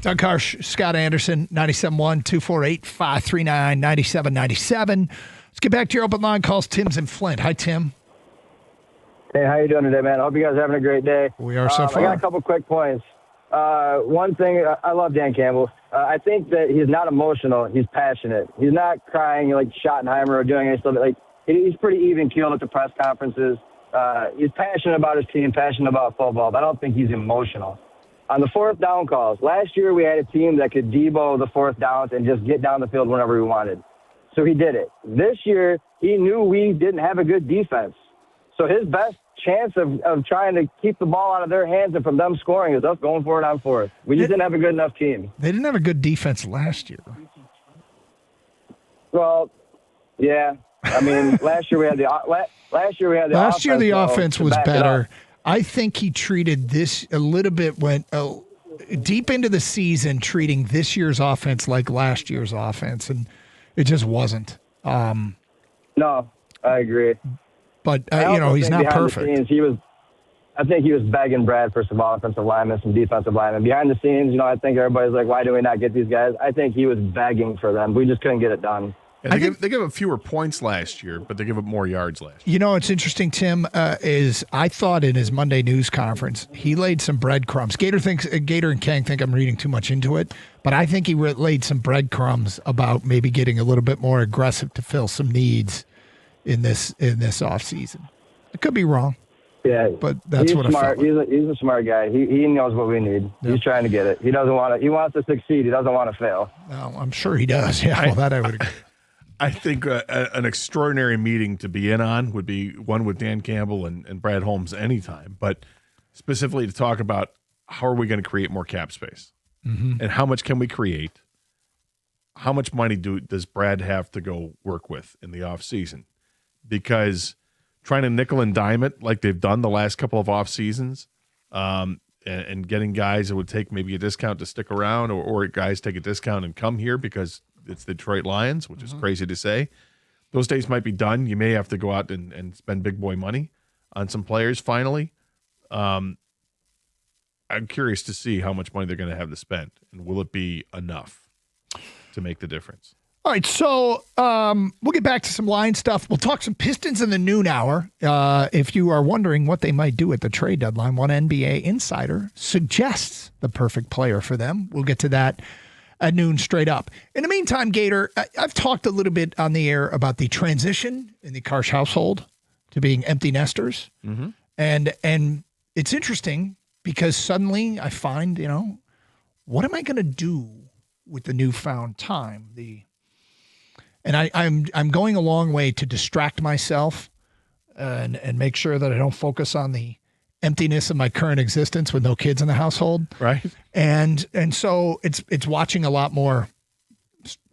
Doug Karsch, Scott Anderson, 97.1, 248-539-9797. Let's get back to your open line calls. Tim's in Flint. Hi, Tim. Hey, how you doing today, man? I hope you guys are having a great day. We are so far. I got a couple quick points. One thing, I love Dan Campbell. I think that he's not emotional. He's passionate. He's not crying like Schottenheimer or doing any stuff. Like, he's pretty even-keeled at the press conferences. He's passionate about his team, passionate about football, but I don't think he's emotional. On the fourth down calls, last year we had a team that could debo the fourth downs and just get down the field whenever we wanted. So he did it. This year, he knew we didn't have a good defense. So his best chance of trying to keep the ball out of their hands and from them scoring is us going for it on fourth. We just didn't have a good enough team. They didn't have a good defense last year. Well, yeah. I mean, last year we had the offense was better. I think he treated this a little bit went deep into the season treating this year's offense like last year's offense, and it just wasn't. No, I agree. But he's not perfect. I think he was begging Brad for some offensive linemen, some defensive linemen. Behind the scenes, I think everybody's like, why do we not get these guys? I think he was begging for them. We just couldn't get it done. Yeah, they give up fewer points last year, but they give up more yards last year. What's interesting, Tim, is I thought in his Monday news conference, he laid some breadcrumbs. Gator and Kang think I'm reading too much into it, but I think he laid some breadcrumbs about maybe getting a little bit more aggressive to fill some needs in this offseason. I could be wrong. Yeah, but that's what smart. I felt like. He's a smart guy. He knows what we need. Yeah. He's trying to get it. He wants to succeed. He doesn't want to fail. No, I'm sure he does. Yeah, that I would agree. I think an extraordinary meeting to be in on would be one with Dan Campbell and Brad Holmes anytime, but specifically to talk about how are we going to create more cap space and how much can we create? How much money does Brad have to go work with in the offseason? Because trying to nickel and dime it like they've done the last couple of off seasons and getting guys that would take maybe a discount to stick around or guys take a discount and come here because it's the Detroit Lions, which is crazy to say. Those days might be done. You may have to go out and spend big boy money on some players finally. I'm curious to see how much money they're going to have to spend, and will it be enough to make the difference? All right, so we'll get back to some line stuff. We'll talk some Pistons in the noon hour. If you are wondering what they might do at the trade deadline, one NBA insider suggests the perfect player for them. We'll get to that at noon straight up. In the meantime, Gator, I've talked a little bit on the air about the transition in the Karsch household to being empty nesters. Mm-hmm. And it's interesting because suddenly I find, what am I going to do with the newfound time? I'm going a long way to distract myself and make sure that I don't focus on the emptiness of my current existence with no kids in the household. Right. And so it's watching a lot more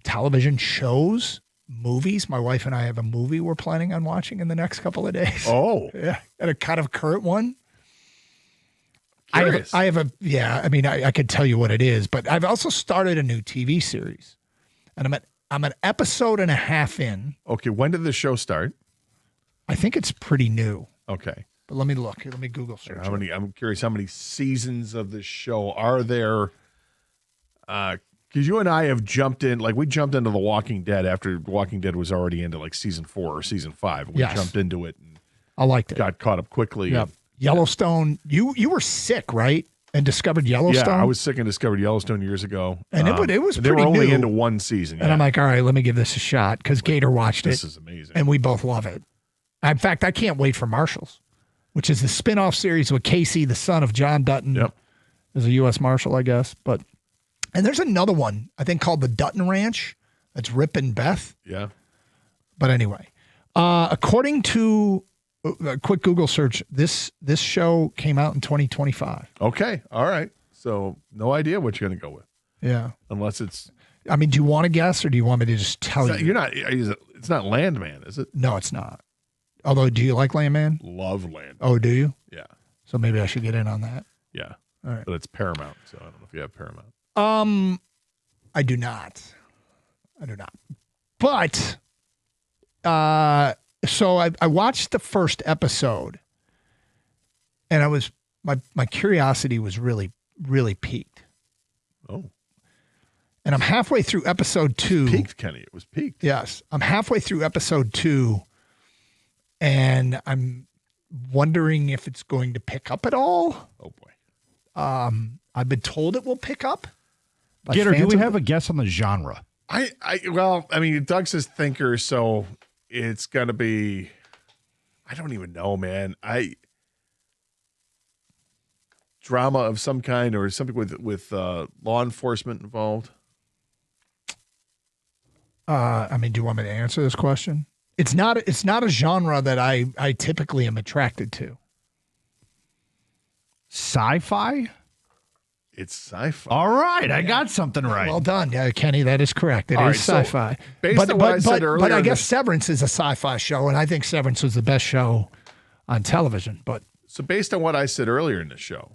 television shows, movies. My wife and I have a movie we're planning on watching in the next couple of days. Oh. Yeah. And a kind of current one. Curious. I could tell you what it is, but I've also started a new TV series. And I'm an episode and a half in. Okay, when did the show start? I think it's pretty new. Okay. But let me look. Let me Google search. I'm curious how many seasons of this show are there? Because you and I have jumped in, we jumped into The Walking Dead after Walking Dead was already into season 4 or season 5. We jumped into it and I liked it. Got caught up quickly. Yep. Yellowstone. You were sick, right? And discovered Yellowstone? Yeah, I was sick and discovered Yellowstone years ago. And it was pretty new. They were only into one season. And I'm like, all right, let me give this a shot because Gator watched it. This is amazing. And we both love it. In fact, I can't wait for Marshals, which is the spinoff series with Casey, the son of John Dutton. Yep. Is a U.S. Marshal, I guess. And there's another one, I think, called the Dutton Ranch. That's Rip and Beth. Yeah. But anyway, according to a quick Google search, this show came out in 2025. Okay. All right. So no idea what you're going to go with. Yeah. Unless it's... I mean, do you want to guess or do you want me to just tell you? It's not Landman, is it? No, it's not. Although, do you like Landman? Love Landman. Oh, do you? Yeah. So maybe I should get in on that. Yeah. All right. But it's Paramount, so I don't know if you have Paramount. I do not. But, so I watched the first episode and my curiosity was really, really piqued. Oh. and I'm halfway through episode 2. Peaked, Kenny. It was peaked. Yes, I'm halfway through episode 2, and I'm wondering if it's going to pick up at all. Oh boy. I've been told it will pick up. Getter, do we have a guess on the genre? Well, I mean, Doug's his thinker, so it's gonna be. I don't even know, man. Drama of some kind or something with law enforcement involved. I mean, do you want me to answer this question? It's not a genre that I typically am attracted to. Sci-fi? It's sci-fi. All right, I got something right. Well done, Kenny. That is correct. It All is right, so sci-fi. based on what I said earlier but I in guess the- Severance is a sci-fi show, and I think Severance was the best show on television. But So based on what I said earlier in the show,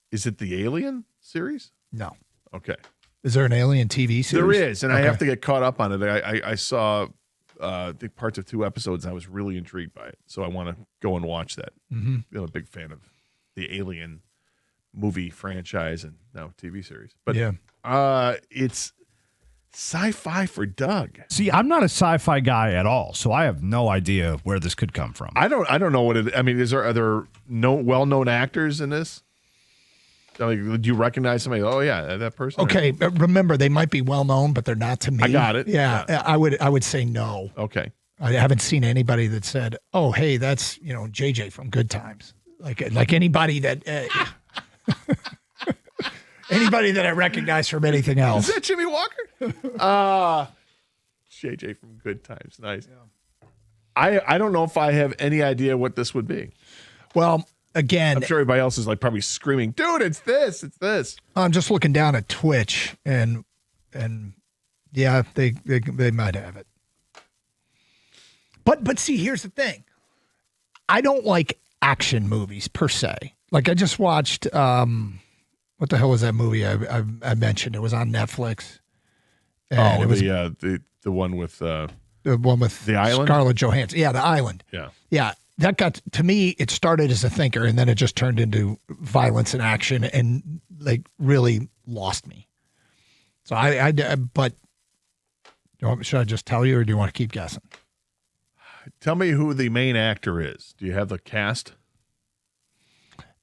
is it the Alien series? no, Okay. is there an Alien TV series? There is, and I Okay. have to get caught up on it. I saw the parts of 2 episodes, and I was really intrigued by it. So I want to go and watch that. Mm-hmm. I'm a big fan of the Alien movie franchise and now TV series. But Yeah. it's sci-fi for Doug. See, I'm not a sci-fi guy at all, so I have no idea where this could come from. I don't know what it. I mean, are there no well-known actors in this? Like, do you recognize somebody? Oh yeah, that person. Okay, but remember they might be well known, but they're not to me. I got it. Yeah, I would say no. Okay. I haven't seen anybody that said, "Oh, hey, that's JJ from Good Times." Like anybody that anybody that I recognize from anything else. Is that Jimmy Walker? JJ from Good Times. Nice. Yeah. I don't know if I have any idea what this would be. Well, again, I'm sure everybody else is like probably screaming, dude, it's this, it's this. I'm just looking down at Twitch and yeah, they might have it. But see, here's the thing. I don't like action movies per se. Like I just watched what the hell was that movie I mentioned? It was on Netflix. And it was the one with the one with The Island? Scarlett Johansson. Yeah, The Island. yeah. Yeah, that got to me. It started as a thinker, and then it just turned into violence and action, and like really lost me. So but should I just tell you, or do you want to keep guessing? Tell me who the main actor is. Do you have the cast?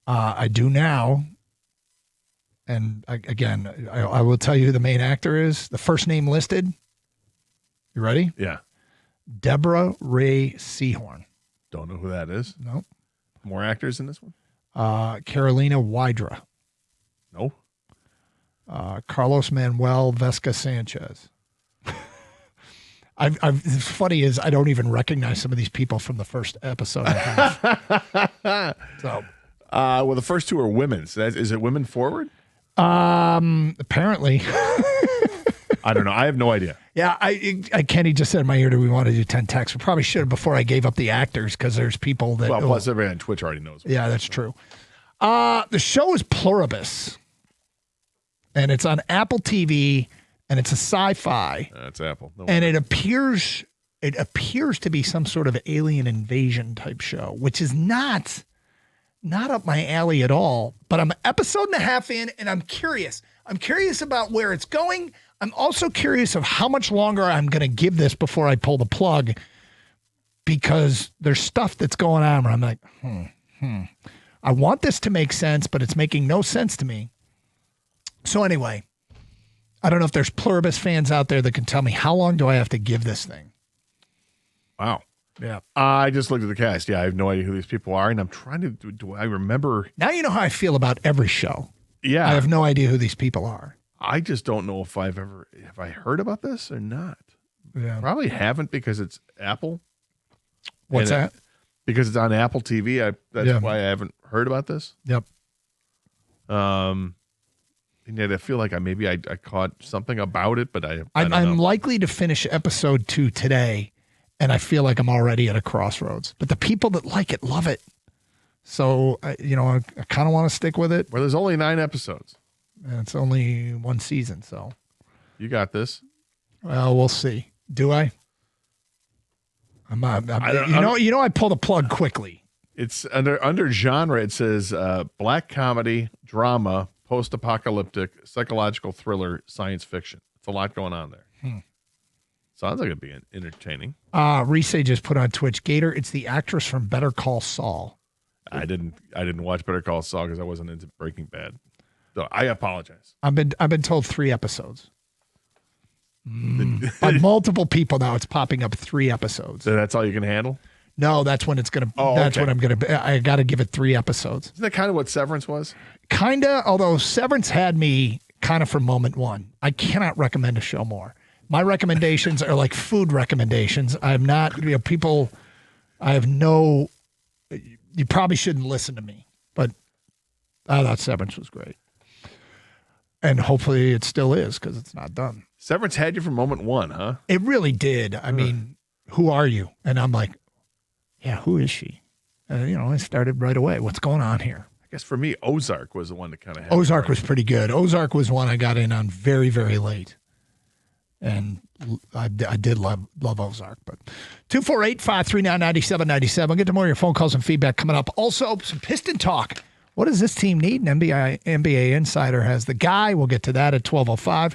I do now, and I will tell you who the main actor is. The first name listed. You ready? Yeah. Deborah Ray Seahorn. Don't know who that is. Nope. More actors in this one? Carolina Wydra. No. Carlos Manuel Vesca Sanchez. It's funny is I don't even recognize some of these people from the first episode. So, Well, the first 2 are women. So is it women forward? apparently, I don't know. I have no idea. yeah. Kenny just said in my ear, "Do we want to do 10 texts?" We probably should have before I gave up the actors because there's people that. Well, plus everybody on Twitch already knows. Yeah, that's true. The show is Pluribus, and it's on Apple TV, and it's a sci-fi. That's Apple. No And it appears to be some sort of alien invasion type show, which is not up my alley at all. But I'm an episode and a half in, and I'm curious. I'm curious about where it's going. I'm also curious of how much longer I'm going to give this before I pull the plug, because there's stuff that's going on where I'm like, I want this to make sense, but it's making no sense to me. So anyway, I don't know if there's Pluribus fans out there that can tell me how long do I have to give this thing? Wow. Yeah. I just looked at the cast. Yeah, I have no idea who these people are, and I'm trying to. Do I remember? Now you know how I feel about every show. Yeah, I have no idea who these people are. I just don't know if have I heard about this or not. Yeah. Probably haven't because it's Apple. What's And that? Because it's on Apple TV. That's Yeah. why I haven't heard about this. Yep. And yet I feel like I caught something about it, but I don't I'm know. likely to finish episode 2 today, and I feel like I'm already at a crossroads. But the people that like it love it. So, I kind of want to stick with it. Well, there's only 9 episodes. And it's only one season, so. You got this. Well, we'll see. Do I? I pull the plug quickly. It's under genre. It says black comedy, drama, post-apocalyptic, psychological thriller, science fiction. It's a lot going on there. Sounds like it'd be entertaining. Reese just put on Twitch, Gator, it's the actress from Better Call Saul. I didn't watch Better Call Saul because I wasn't into Breaking Bad. So I apologize. I've been told 3 episodes. By multiple people now, it's popping up 3 episodes. So that's all you can handle? No, that's when it's gonna. Oh, that's okay. when I'm gonna. I got to give it 3 episodes. Isn't that kind of what Severance was? Kinda, although Severance had me kind of from moment one. I cannot recommend a show more. My recommendations are like food recommendations. I'm not, people, I have no, you probably shouldn't listen to me, but I thought Severance was great. And hopefully it still is because it's not done. Severance had you from moment one, huh? It really did. I mean, who are you? And I'm like, yeah, who is she? And, I started right away. What's going on here? I guess for me, Ozark was the one that kind of had Ozark was pretty good. Ozark was one I got in on very, very late. And I did love Ozark. But 248-539-9797. We'll get to more of your phone calls and feedback coming up. Also, some Piston talk. What does this team need? An NBA Insider has the guy. We'll get to that at 12:05.